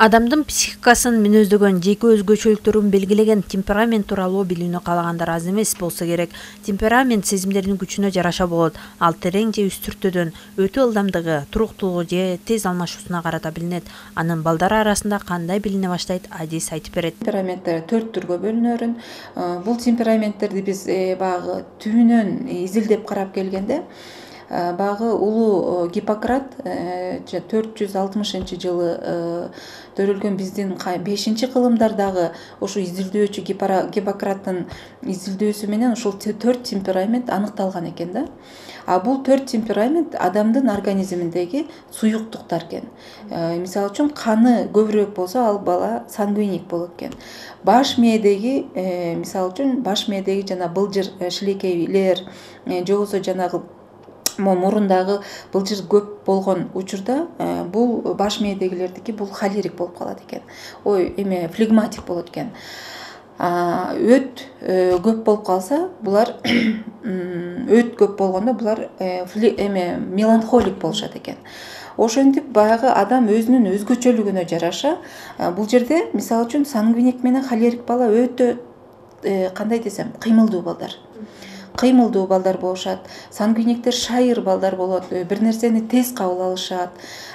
Адамдын психикасын мүнөздөгөн жеке өзгөчөлүктөрүн белгилеген темперамент тууралуу билүүнү каалагандар аз эмес болсо керек. Темперамент сезимдердин күчүнө жараша болот. Ал терең же үстүртөдөн, өтө ылдамдыгы, туруктуулугу же тез алмашуусуна карата билинет. Анын балдар арасында кандай билине баштайт, Адис айтып берет. Темпераменттер 4 түргө бөлүнөрүн. Бул темпераменттерди биз баягы түбүнөн изилдеп карап келгенде багы улуу Гиппократ 460-жылы төрөлгөн биздин 5-кылымдардагы ошо изилдөөчү Гиппократтын изилдөөсү менен ушул 4 темперамент аныкталган экен да. Бул 4 темперамент адамдын организминдеги суюктуктар экен. Мисалы үчүн каны көбүрөөк болсо ал бала сангвиник болот экен. Баш мээдеги мисалы үчүн баш мээдеги жана былжыр шилекейлер же болбосо жанагы мурундагы былжыр көп болгон учурда бул баш мээдегилердики бул холерик болуп калат экен. Флегматик болот экен. Өт көп болуп калса, булар өт көп болгондо булар меланхолик болушат экен. Ошентип баягы адам өзүнүн өзгөчөлүгүнө жараша бул жерде мисалы үчүн сангвиник менен холерик бала өтө кандай десем, кыймылдуу балдар болушат. Сангвиниктер шайыр балдар болот, бир нерсени тез кабыл алышат.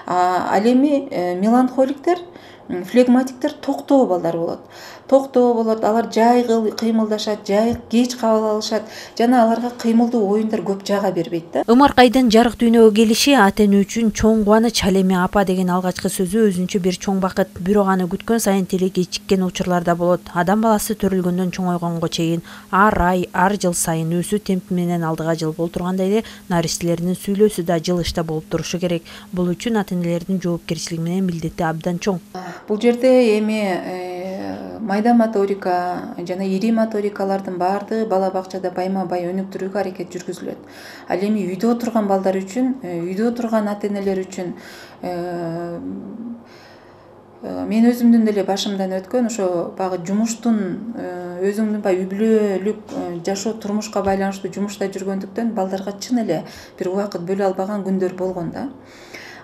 Ал эми меланхоликтер, флегматиктер токтоо балдар болот. Алар жай кыймылдашат, жай кеч кабыл алышат жана аларга кыймылдуу оюндар көп жага бербейт да. Ымаркайдын жарык дүйнөгө келиши ата-эне үчүн чоң кубаныч. Ал эми апа деген алгачкы сөзү өзүнчө бир чоң бакыт. Бирок аны күткөн сайын тили кечиккен учурлар да болот. Адам баласы төрөлгөндөн чоңойгонго чейин ар ай, ар жыл сайын өсүү темпи менен алдыга жылбол тургандай эле наристелердин сүйлөөсү да жылышта болуп турушу керек. Бул үчүн ата-энелердин жоопкерчилиги менен милдети абдан чоң. Бул жерде эми майда моторика жана ири моторикалардын баардыгы бала бакчада байма-бай өнүктүрүүгө аракет жүргүзүлөт. Ал эми үйдө отурган балдар үчүн, үйдө отурган ата-энелер үчүн мен өзүмдүн деле башымдан өткөн ошо баягы жумуштун өзүңдүн үй бүлөлүк жашоо турмушка байланыштуу жумушта жүргөндүктөн балдарга чын эле бир убакыт бөлө албаган күндөр болгон да.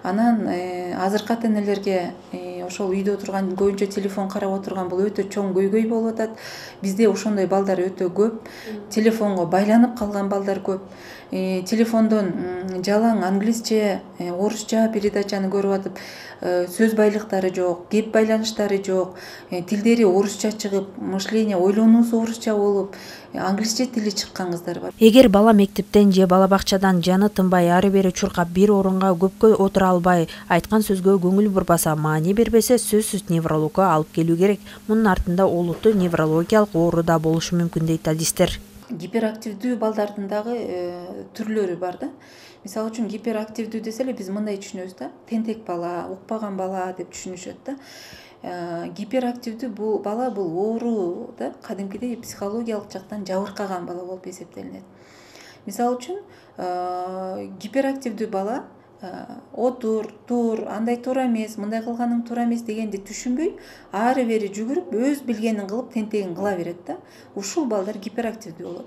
Анан азыркы ата-энелерге ошол үйдө отурган көбүнчө телефон карап отурган бул өтө чоң көйгөй болуп атат. Бизде ошондой балдар өтө көп. Телефонго байланып калган балдар көп. Телефондон жалаң англисче, орусча передачаны көрүп атып, сөз байлыктары жок, кеп байланыштары жок, тилдери орусча чыгып, мышление, ойлонуусу орусча болуп, англисче тили чыккан кыздар бар. Эгер бала мектептен же бала бакчадан жаны тынбай ары бери чуркап бир орунга көпкө отура албай, айткан сөзгө көңүл бурбаса, маани бербесе, сөзсүз неврологко алып келүү керек. Мунун артында олуттуу неврологиялык оору да болушу мүмкүн дейт адистер. Гиперактивдүү балдардын дагы түрлөрү бар да. Мисалы үчүн гиперактивдүү десе эле биз мындай түшүнөбүз да, тентек бала, укпаган бала деп түшүнүшөт да. Гиперактивдүү бала бул оору да, кадимкидей психологиялык жактан жабыркаган бала болуп эсептелинет. Мисалы үчүн гиперактивдүү бала тур, андай туура эмес, мындай кылганың туура эмес дегенди түшүнбөй, ары бери жүгүрүп, өз билгенин кылып, тентегин кыла берет да. Ушул балдар гиперактивдүү болот.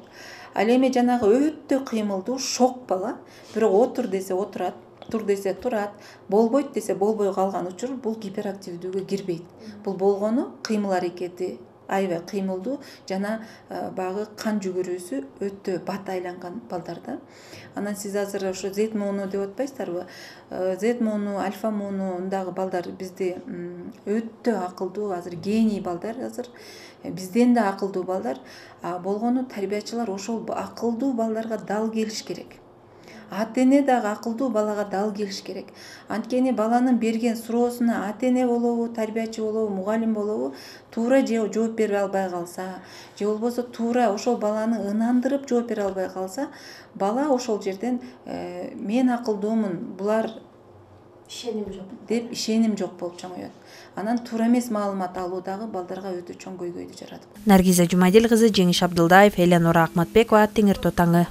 Ал эми жанагы өтө кыймылдуу, шок бала, бирок отур десе отурат, тур десе турат, болбойт десе болбой калган учур бул гиперактивдүүгө кирбейт. Бул болгону кыймыл аракети аябай кыймылдуу жана багы кан жүгүрүүсү өтө бат айланган балдар да. Анан сиз азыр ошо Z муну деп атпайсыздарбы? Z муну, альфа мунундагы балдар бизде өтө акылдуу, азыр гений балдар, азыр бизден да акылдуу балдар болгону тарбиячылар ошол акылдуу балдарга дал келиш керек. Ата-эне дагы акылдуу балага дал келиш керек. Анткени баланын берген суроосуна ата-эне болобу, тарбиячы болобу, мугалим болобу, туура жооп бере албай калса, же болбосо туура ошол баланы ынандырып жооп бере албай калса, бала ошол жерден мен акылдуумун, булар ишеним жок деп ишеним жок болуп чоңоет. Анан туура эмес маалымат алуу дагы балдарга өтө чоң көйгөйдү жаратат. Наргиза Жумадил кызы, Жеңиш Абдылдаев, Эленора Акматбекова, Теңир Тотаңы.